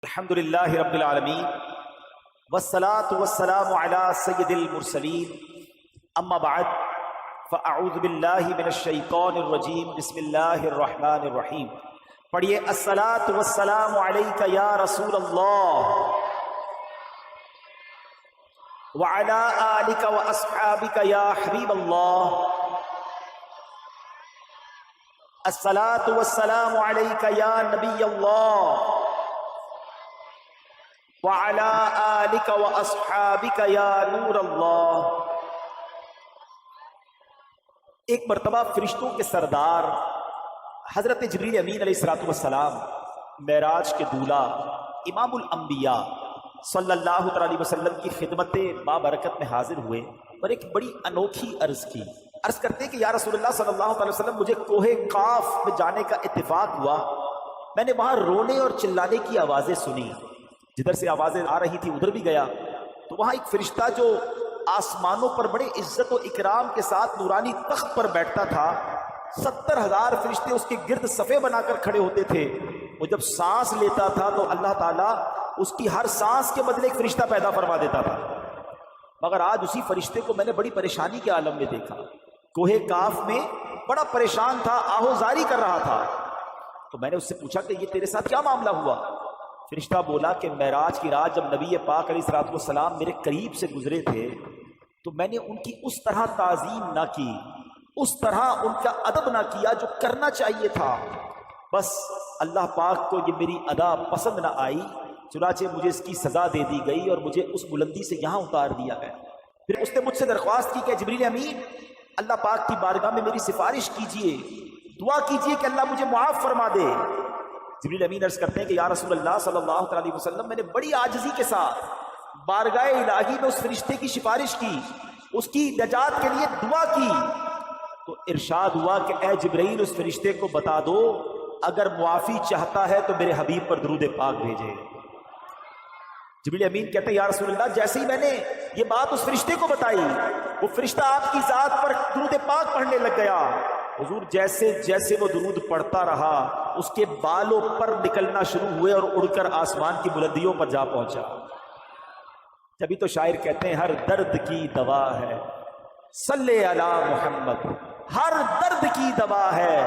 الحمد للہ رب العالمین والصلاة والسلام علی سید المرسلین اما بعد فاعوذ باللہ من الشیطان الرجیم بسم اللہ الرحمن الرحیم. پڑھیے الصلاة والسلام علیک یا رسول اللہ وعلی آلک واصحابک یا حبیب اللہ. الصلاة والسلام علیک یا نبی اللہ وعلی آلک واصحابک یا نور اللہ. ایک مرتبہ فرشتوں کے سردار حضرت جبریل امین علیہ السلام معراج کے دولہ امام الانبیاء صلی اللہ علیہ وسلم کی خدمت بابرکت میں حاضر ہوئے اور ایک بڑی انوکھی عرض کی. عرض کرتے کہ یا رسول اللہ صلی اللہ علیہ وسلم مجھے کوہ قاف میں جانے کا اتفاق ہوا. میں نے وہاں رونے اور چلانے کی آوازیں سنی. جدھر سے آوازیں آ رہی تھی ادھر بھی گیا تو وہاں ایک فرشتہ جو آسمانوں پر بڑے عزت و اکرام کے ساتھ نورانی تخت پر بیٹھتا تھا، 70,000 فرشتے اس کے گرد صفے بنا کر کھڑے ہوتے تھے. وہ جب سانس لیتا تھا تو اللہ تعالیٰ اس کی ہر سانس کے بدلے ایک فرشتہ پیدا فرما دیتا تھا. مگر آج اسی فرشتے کو میں نے بڑی پریشانی کے عالم میں دیکھا. کوہ قاف میں بڑا پریشان تھا، آہوزاری کر رہا تھا. تو میں نے اس سے پوچھا کہ یہ تیرے ساتھ کیا معاملہ ہوا؟ فرشتہ بولا کہ معراج کی رات جب نبی پاک علیہ السلام میرے قریب سے گزرے تھے تو میں نے ان کی اس طرح تعظیم نہ کی، اس طرح ان کا ادب نہ کیا جو کرنا چاہیے تھا. بس اللہ پاک کو یہ میری ادا پسند نہ آئی، چنانچہ مجھے اس کی سزا دے دی گئی اور مجھے اس بلندی سے یہاں اتار دیا گیا. پھر اس نے مجھ سے درخواست کی کہ جبریل امین اللہ پاک کی بارگاہ میں میری سفارش کیجئے، دعا کیجئے کہ اللہ مجھے معاف فرما دے. جبریل امین عرض کرتے ہیں کہ یا رسول اللہ صلی اللہ علیہ وسلم میں نے بڑی عاجزی کے ساتھ بارگاہ الہی میں اس فرشتے کی سفارش کی، اس کی نجات کے لیے دعا کی. تو ارشاد ہوا کہ اے جبرائیل اس فرشتے کو بتا دو اگر معافی چاہتا ہے تو میرے حبیب پر درود پاک بھیجے. جبریل امین کہتے ہیں یا رسول اللہ جیسے ہی میں نے یہ بات اس فرشتے کو بتائی وہ فرشتہ آپ کی ذات پر درود پاک پڑھنے لگ گیا. حضور جیسے جیسے وہ درود پڑھتا رہا اس کے بالوں پر نکلنا شروع ہوئے اور اڑ کر آسمان کی بلندیوں پر جا پہنچا. جبھی تو شاعر کہتے ہیں ہر درد کی دوا ہے صلی علی محمد، ہر درد کی دوا ہے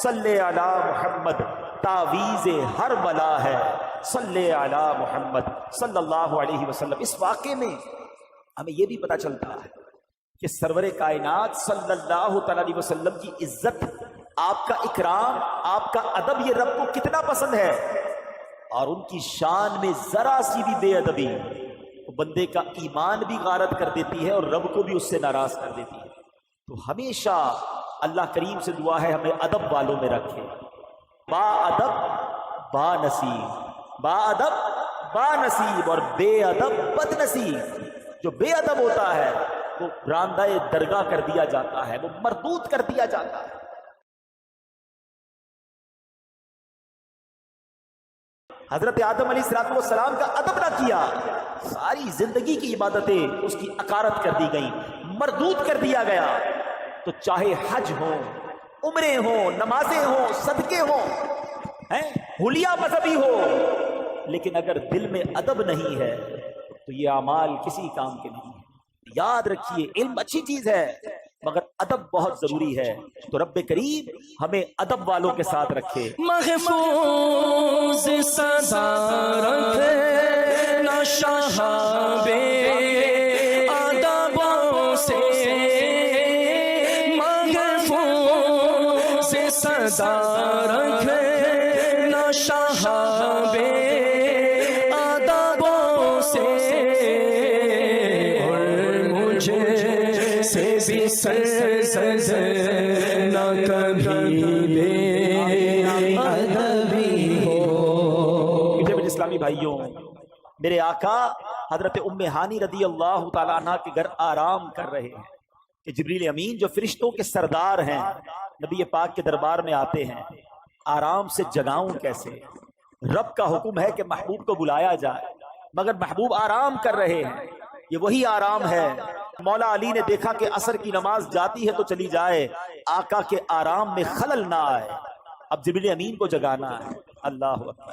صلی علی محمد، تعویذ ہر بلا ہے صلی علی محمد صلی اللہ علیہ وسلم. اس واقعے میں ہمیں یہ بھی پتہ چلتا ہے کہ سرور کائنات صلی اللہ تعالی علیہ وسلم کی عزت، آپ کا اکرام، آپ کا ادب یہ رب کو کتنا پسند ہے. اور ان کی شان میں ذرا سی بھی بے ادبی وہ بندے کا ایمان بھی غارت کر دیتی ہے اور رب کو بھی اس سے ناراض کر دیتی ہے. تو ہمیشہ اللہ کریم سے دعا ہے ہمیں ادب والوں میں رکھے. با ادب با نصیب، با ادب با نصیب، اور بے ادب بد نصیب. جو بے ادب ہوتا ہے وہ راندہ درگاہ کر دیا جاتا ہے، وہ مردود کر دیا جاتا ہے. حضرت آدم علیہ السلام کا ادب نہ کیا، ساری زندگی کی عبادتیں اس کی اکارت کر دی گئیں، مردود کر دیا گیا. تو چاہے حج ہو، عمرے ہوں، نمازیں ہوں، صدقے ہوں، حلیہ مذہبی ہو، لیکن اگر دل میں ادب نہیں ہے تو یہ اعمال کسی کام کے نہیں ہے. یاد رکھیے علم اچھی چیز ہے مگر ادب بہت ضروری ہے. تو رب کریم ہمیں ادب والوں کے ساتھ رکھے. محفوظ سزا رکھے نہ شہابے ادبوں سے، محفوظ سزا رکھے نہ شہابے ادبوں سے، بھی سرزد نہ کبھی بے ادبی ہو. میرے اسلامی بھائیوں، میرے آقا حضرت ام ہانی رضی اللہ تعالیٰ عنہ کے گھر آرام کر رہے ہیں کہ جبریل امین جو فرشتوں کے سردار ہیں نبی پاک کے دربار میں آتے ہیں. آرام سے جگاؤں کیسے؟ رب کا حکم ہے کہ محبوب کو بلایا جائے مگر محبوب آرام کر رہے ہیں. یہ وہی آرام ہے. مولا علی نے دیکھا کہ عصر کی نماز جاتی ہے تو چلی جائے، آقا کے آرام میں خلل نہ آئے. اب جبریل امین کو جگانا ہے. اللہ اکبر.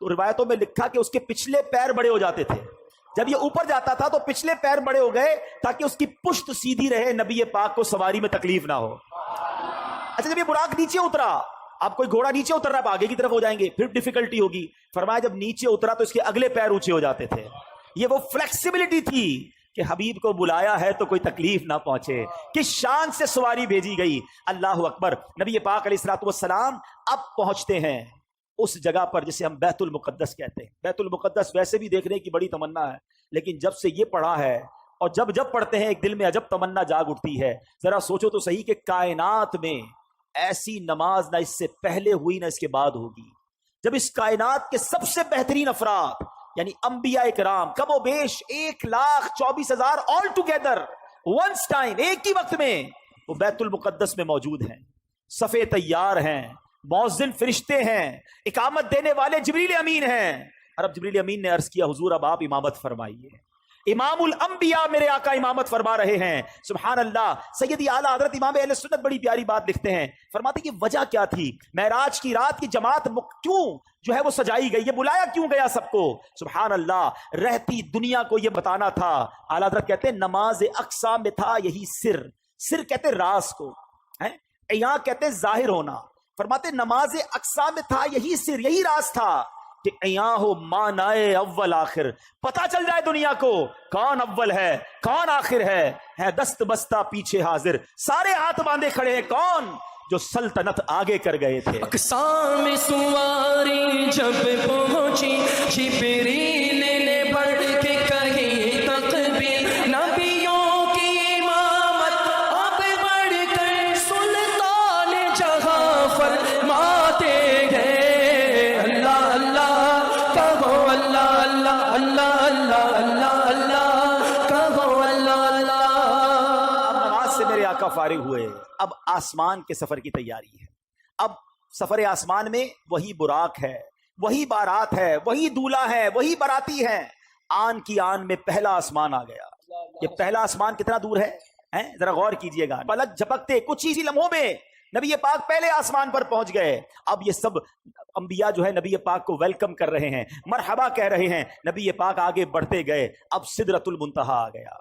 تو روایتوں میں لکھا کہ اس کے پچھلے پیر بڑے ہو جاتے تھے. جب یہ اوپر جاتا تھا تو پچھلے پیر بڑے ہو گئے تاکہ اس کی پشت سیدھی رہے, نبی پاک کو سواری میں تکلیف نہ ہو. اچھا جب یہ براق نیچے اترا, اب کوئی گھوڑا نیچے اتر رہا ہے, آگے کی طرف ہو جائیں گے, پھر ڈیفیکلٹی ہوگی. فرمایا جب نیچے اترا تو اس کے اگلے پیر اونچے ہو جاتے تھے. یہ وہ فلیکسیبلٹی تھی کہ حبیب کو بلایا ہے تو کوئی تکلیف نہ پہنچے, کس شان سے سواری بھیجی گئی. اللہ اکبر. نبی پاک علیہ الصلوۃ والسلام اب پہنچتے ہیں اس جگہ پر جسے ہم بیت المقدس کہتے ہیں. بیت المقدس ویسے بھی دیکھنے کی بڑی تمنا ہے, لیکن جب سے یہ پڑھا ہے اور جب پڑھتے ہیں ایک دل میں عجب تمنا جاگ اٹھتی ہے. ذرا سوچو تو صحیح کہ کائنات میں ایسی نماز نہ اس سے پہلے ہوئی نہ اس کے بعد ہوگی, جب اس کائنات کے سب سے بہترین افراد یعنی انبیاء کرام کم و بیش 1,24,000 آل ٹوگیدر ونس ٹائم, ایک ہی وقت میں وہ بیت المقدس میں موجود ہیں. صفے تیار ہیں, مؤذن فرشتے ہیں, اقامت دینے والے جبریل امین ہیں. اور اب جبریل امین نے عرض کیا حضور اب آپ امامت فرمائیے. امام الانبیاء میرے آقا امامت فرما رہے ہیں. سبحان اللہ. سیدی اعلیٰ حضرت امام اہل سنت بڑی پیاری بات لکھتے ہیں, فرماتے کہ وجہ کیا تھی, معراج کی رات کی جماعت کیوں جو ہے وہ سجائی گئی, یہ بلایا کیوں گیا سب کو. سبحان اللہ. رہتی دنیا کو یہ بتانا تھا. اعلیٰ حضرت کہتے ہیں نماز اقصا میں تھا یہی سر. سر کہتے راز کو, یہاں کہتے ظاہر ہونا. فرماتے نماز اقصا میں تھا یہی سر, یہی راز تھا کہ ایاں ہو مانائے اول آخر, پتہ چل جائے دنیا کو کون اول ہے کون آخر ہے دست بستہ پیچھے حاضر, سارے ہاتھ باندھے کھڑے ہیں, کون جو سلطنت آگے کر گئے تھے. اقصا میں سواری جب پہنچی جبریل نے بڑھ کے کہی تکبیر, نبیوں کی امامت اب بڑھ کر سلطان جہاں فرماتے ہیں. اللہ اللہ کہو, اللہ اللہ اللہ اللہ اللہ اللہ کہو, اللہ اللہ. اب نماز سے میرے آقا فارغ ہوئے, اب آسمان کے سفر کی تیاری ہے. اب سفر آسمان میں وہی براق ہے, وہی بارات ہے, وہی دولہا ہے, وہی باراتی ہے. آن کی آن میں پہلا آسمان آ گیا. یہ پہلا آسمان کتنا دور ہے ذرا غور کیجئے گا. پلک جھپکتے کچھ ہی لمحوں میں نبی پاک پہلے آسمان پر پہنچ گئے. اب یہ سب انبیاء جو ہے نبی پاک کو ویلکم کر رہے ہیں, مرحبا کہہ رہے ہیں. نبی پاک آگے بڑھتے گئے. اب سدرۃ المنتہا آ گیا.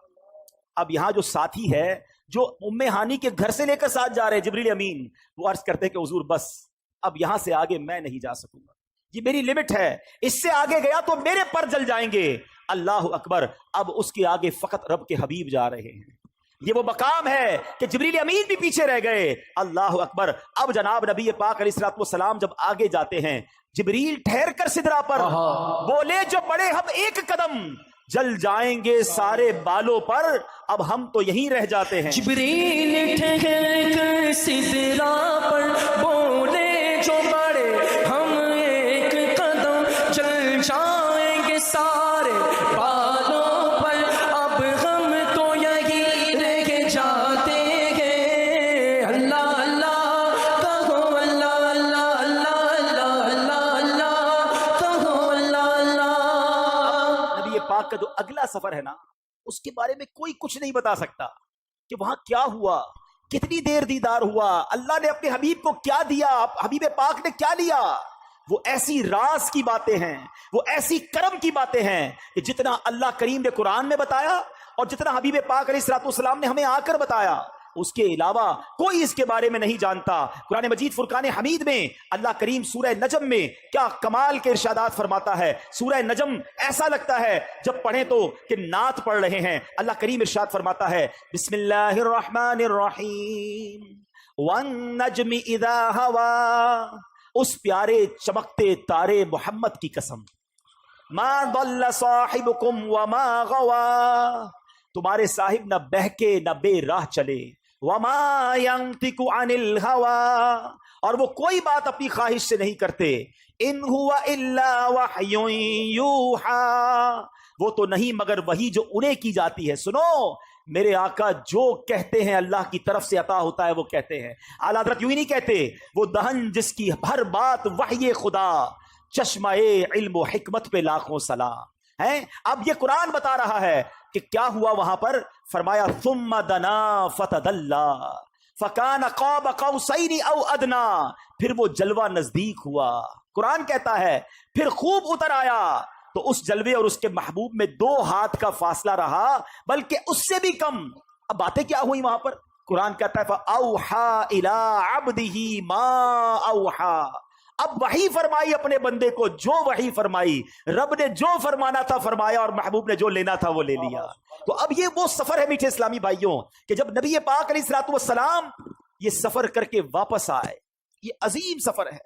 اب یہاں جو ساتھی ہے جو ام ہانی کے گھر سے لے کر ساتھ جا رہے ہیں جبریل امین, وہ عرض کرتے ہیں کہ حضور بس اب یہاں سے آگے میں نہیں جا سکوں گا, یہ میری لمٹ ہے, اس سے آگے گیا تو میرے پر جل جائیں گے. اللہ اکبر. اب اس کے آگے فقط رب کے حبیب جا رہے ہیں. یہ وہ مقام ہے کہ جبریل امین بھی پیچھے رہ گئے. اللہ اکبر. اب جناب نبی پاک علیہ الصلوۃ والسلام جب آگے جاتے ہیں, جبریل ٹھہر کر سدرا پر بولے جو بڑے ہم ایک قدم جل جائیں گے سارے بالوں پر, اب ہم تو یہیں رہ جاتے ہیں. جبریل ٹھہر کر سدرا پر بولے جو بڑے ہم ایک قدم چل جائیں گے سارے بالوں پر, اب ہم تو یہیں رہ جاتے ہیں. اللہ اللہ کہو, اللہ اللہ اللہ اللہ اللہ اللہ کہو, اللہ اللہ. نبی پاک کا جو اگلا سفر ہے نا, اس کے بارے میں کوئی کچھ نہیں بتا سکتا کہ وہاں کیا ہوا, کتنی دیر دیدار ہوا, اللہ نے اپنے حبیب کو کیا دیا, حبیب پاک نے کیا لیا. وہ ایسی راز کی باتیں ہیں, وہ ایسی کرم کی باتیں ہیں کہ جتنا اللہ کریم نے قرآن میں بتایا اور جتنا حبیب پاک علیہ الصلوۃ والسلام نے ہمیں آ کر بتایا, اس کے علاوہ کوئی اس کے بارے میں نہیں جانتا. قرآن مجید فرقان حمید میں اللہ کریم سورہ نجم میں کیا کمال کے ارشادات فرماتا ہے. سورہ نجم ایسا لگتا ہے جب پڑھیں تو کہ نعت پڑھ رہے ہیں. اللہ کریم ارشاد فرماتا ہے بسم اللہ الرحمن الرحیم والنجم اذا ہوا, اس پیارے چمکتے تارے محمد کی قسم, ما ضل صاحبکم وما غوا, تمہارے صاحب نہ بہکے نہ بے راہ چلے, وما ينطق عن الهوى, اور وہ کوئی بات اپنی خواہش سے نہیں کرتے, ان هو الا وحی یوحى, وہ تو نہیں مگر وہی جو انہیں کی جاتی ہے. سنو میرے آقا جو کہتے ہیں اللہ کی طرف سے عطا ہوتا ہے وہ کہتے ہیں. اعلیٰ حضرت یوں ہی نہیں کہتے, وہ دہن جس کی ہر بات وحی خدا, چشمہ علم و حکمت پہ لاکھوں سلام ہیں. اب یہ قرآن بتا رہا ہے کہ کیا ہوا وہاں پر. فرمایا ثم دنا فتدلا فکان قاب قوسین او ادنا، پھر وہ جلوہ نزدیک ہوا. قرآن کہتا ہے پھر خوب اتر آیا، تو اس جلوے اور اس کے محبوب میں 2 ہاتھ کا فاصلہ رہا، بلکہ اس سے بھی کم. اب باتیں کیا ہوئی وہاں پر؟ قرآن کہتا ہے فَأَوْحَا إِلَىٰ عَبْدِهِ مَا أَوْحَا. اب وحی فرمائی اپنے بندے کو، جو وحی فرمائی، رب نے جو فرمانا تھا فرمایا، اور محبوب نے جو لینا تھا وہ لے لیا. تو اب یہ وہ سفر ہے میٹھے اسلامی بھائیوں کہ جب نبی پاک علیہ الصلوۃ والسلام یہ سفر کر کے واپس آئے، یہ عظیم سفر ہے.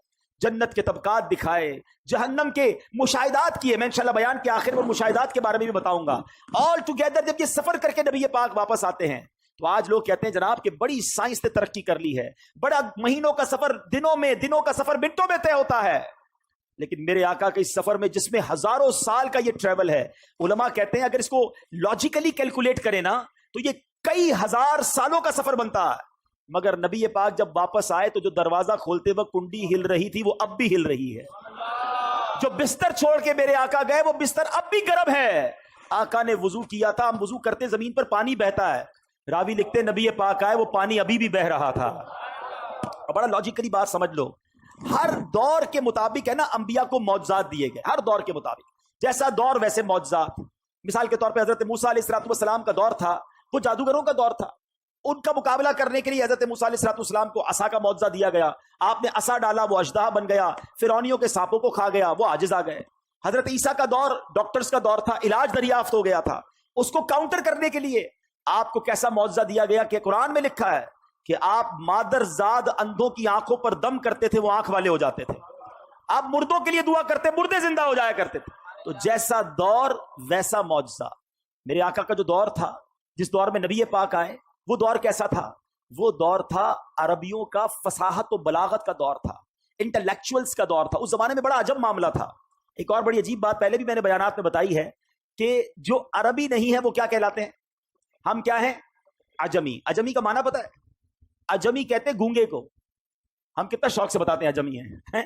جنت کے طبقات دکھائے، جہنم کے مشاہدات کیے. میں انشاءاللہ بیان کے آخر میں مشاہدات کے بارے میں بھی بتاؤں گا. آل ٹوگیدر جب یہ سفر کر کے نبی پاک واپس آتے ہیں تو آج لوگ کہتے ہیں جناب کہ بڑی سائنس نے ترقی کر لی ہے، بڑا مہینوں کا سفر دنوں میں، دنوں کا سفر منٹوں میں طے ہوتا ہے. لیکن میرے آقا کے اس سفر میں جس میں ہزاروں سال کا یہ ٹریول ہے، علماء کہتے ہیں اگر اس کو لاجیکلی کیلکولیٹ کریں نا تو یہ کئی ہزار سالوں کا سفر بنتا ہے. مگر نبی پاک جب واپس آئے تو جو دروازہ کھولتے وقت کنڈی ہل رہی تھی وہ اب بھی ہل رہی ہے. جو بستر چھوڑ کے میرے آقا گئے وہ بستر اب بھی گرم ہے. آقا نے وضو کیا تھا، ہم وضو کرتے زمین پر پانی بہتا ہے، راوی لکھتے نبی پاک آئے وہ پانی ابھی بھی بہ رہا تھا. بڑا لاجیکلی بات سمجھ لو، ہر دور کے مطابق ہے نا انبیاء کو معجزات دیے گئے، ہر دور کے مطابق جیسا دور ویسے معجزات. مثال کے طور پہ حضرت موسیٰ علیہ الصلوۃ والسلام کا دور تھا، وہ جادوگروں کا دور تھا. ان کا مقابلہ کرنے کے لیے حضرت موسیٰ علیہ الصلوۃ والسلام کو عصا کا معجزہ دیا گیا. آپ نے عصا ڈالا، وہ اژدہا بن گیا، فرعونیوں کے سانپوں کو کھا گیا، وہ عاجز آ گئے. حضرت عیسیٰ کا دور ڈاکٹرز کا دور تھا، علاج دریافت ہو گیا تھا. اس کو کاؤنٹر کرنے کے لیے آپ کو کیسا معجزہ دیا گیا کہ قرآن میں لکھا ہے کہ آپ مادر زاد اندھوں کی آنکھوں پر دم کرتے تھے، وہ آنکھ والے ہو جاتے تھے. آپ مردوں کے لیے دعا کرتے، مردے زندہ ہو جایا کرتے تھے. تو جیسا دور ویسا معجزہ. میرے آقا کا جو دور تھا، جس دور میں نبی پاک آئے، وہ دور کیسا تھا؟ وہ دور تھا عربیوں کا فصاحت و بلاغت کا دور تھا، انٹلیکچوئلز کا دور تھا. اس زمانے میں بڑا عجب معاملہ تھا. ایک اور بڑی عجیب بات پہلے بھی میں نے بیانات میں بتائی ہے کہ جو عربی نہیں ہے وہ کیا کہلاتے ہیں؟ ہم کیا ہیں؟ عجمی. عجمی کا معنی پتہ ہے؟ عجمی کہتے گونگے کو. ہم کتنا شوق سے بتاتے ہیں عجمی ہیں.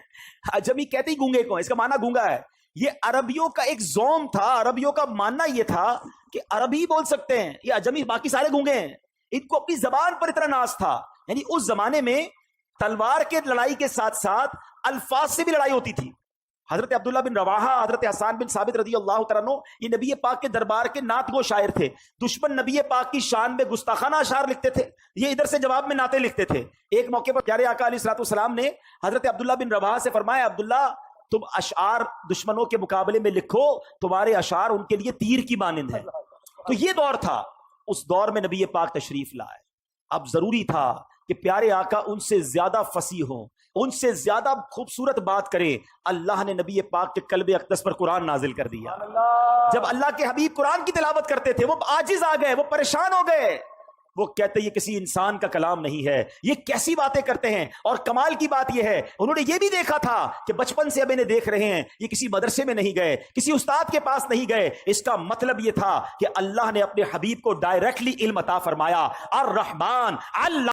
عجمی کہتے ہی گونگے کو، اس کا معنی گونگا ہے. یہ عربیوں کا ایک زوم تھا، عربیوں کا ماننا یہ تھا کہ عربی بول سکتے ہیں، یہ عجمی باقی سارے گونگے ہیں. ان کو اپنی زبان پر اتنا ناز تھا. یعنی اس زمانے میں تلوار کے لڑائی کے ساتھ ساتھ الفاظ سے بھی لڑائی ہوتی تھی. حضرت عبداللہ بن رواحہ، حضرت حسان بن ثابت رضی اللہ تعالیٰ عنہ، یہ نبی پاک کے دربار کے نعت گو شاعر تھے. دشمن نبی پاک کی شان میں گستاخانہ اشعار لکھتے تھے، یہ ادھر سے جواب میں نعتیں لکھتے تھے. ایک موقع پر پیارے آقا علیہ الصلوۃ والسلام نے حضرت عبداللہ بن رواحہ سے فرمایا، عبداللہ تم اشعار دشمنوں کے مقابلے میں لکھو، تمہارے اشعار ان کے لیے تیر کی مانند ہے. تو یہ دور تھا، اس دور میں نبی پاک تشریف لائے. اب ضروری تھا کہ پیارے آقا ان سے زیادہ فصیح ہوں، ان سے زیادہ خوبصورت بات کریں. اللہ نے نبی پاک کے قلب اقدس پر قرآن نازل کر دیا. جب اللہ کے حبیب قرآن کی تلاوت کرتے تھے وہ عاجز آ گئے، وہ پریشان ہو گئے. وہ کہتے یہ کسی انسان کا کلام نہیں ہے، یہ کیسی باتیں کرتے ہیں. اور کمال کی بات یہ ہے انہوں نے یہ بھی دیکھا تھا کہ بچپن سے اب انہیں دیکھ رہے ہیں، یہ کسی مدرسے میں نہیں گئے، کسی استاد کے پاس نہیں گئے. اس کا مطلب یہ تھا کہ اللہ نے اپنے حبیب کو ڈائریکٹلی علم عطا فرمایا. الرحمن اللہ